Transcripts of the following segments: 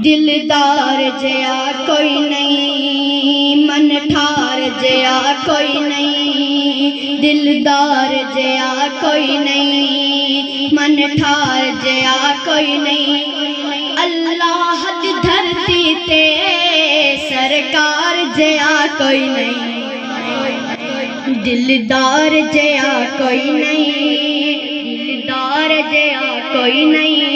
دلدار جیا کوئی نہیں، من ٹھار جیا کوئی نہیں، دلدار جیا کوئی نہیں، من ٹھار جیا کوئی نہیں، اللہ دی دھرتی تے سرکار جیا کوئی نہیں، دلدار جیا کوئی نہیں، دلدار جیا کوئی نہیں،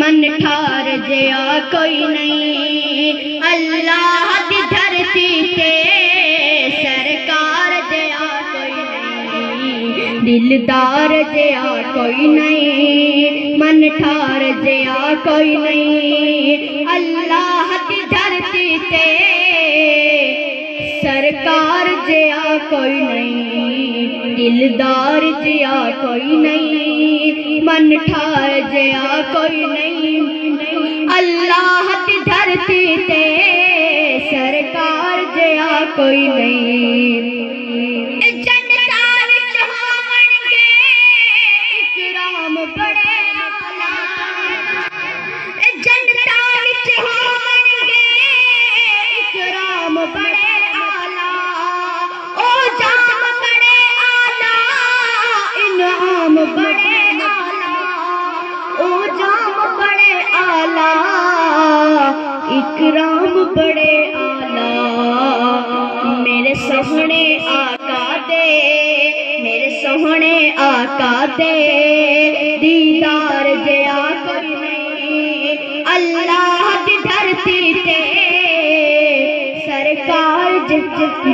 من ٹھار جیا کوئی نہیں، اللہ دی دھرتی تے سرکار جیا کوئی نہیں، دلدار جیا کوئی نہیں، من ٹھار جیا کوئی نہیں، اللہ دی دھرتی تے سرکار جیا کوئی نہیں، دلدار جیا کوئی نہیں، من ٹھار جیا کوئی نہیں، اللہ دی دھرتی تے سرکار جیا کوئی نہیں، جنتاں وچ ہون گے اکرام بڑے آلا، جنتاں وچ ہون گے اکرام بڑے آلا، او جام بڑے آلا، انعام بڑے آلا، او جام بڑے آلا، اکرام بڑے آلا، میرے سوہنے آقا دے، میرے سوہنے آقا دے دیدار جیا کوئی نہیں، اللہ دی دھرتی تے سرکار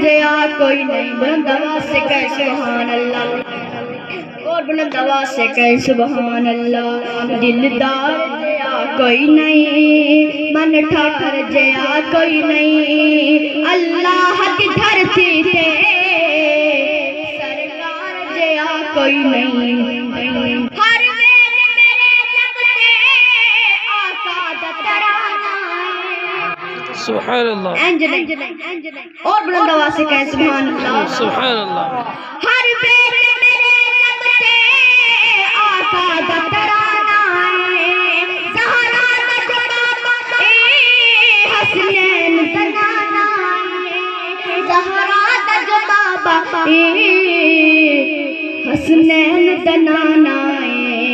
جیا کوئی نہیں، بلند آواز سے کہے سبحان اللہ، اور بلند آواز سے کہے سبحان اللہ، دلدار جیا کوئی نہیں، من ٹھار جیا کوئی نہیں، اللہ دی دھرتی تے سرکار جیا کوئی نہیں، ہر ویل میرے لب تے آقا دا ترانہ ہے، سبحان اللہ، اور بلند آواز سے کہے سبحان اللہ، سبحان اللہ، ہر ویل میرے لب تے آقا دا ترانہ ہے، زہرا دا جواب حسنین زنانہ ہے، زہرا دا جواب حسنین زنانہ ہے،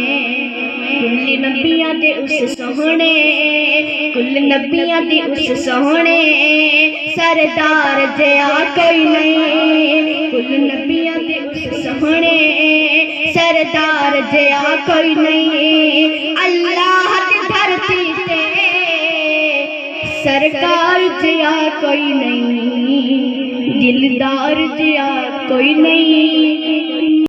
کل نبیاں دے اس سوہنے، کل نبیاں دے اس سوہنے سردار جیا کوئی نہیں، کل نبیاں دے اس سوہنے سردار جیا کوئی نہیں، اللہ دی دھرتی تے سرکار جیا کوئی نہیں، دلدار جیا کوئی نہیں،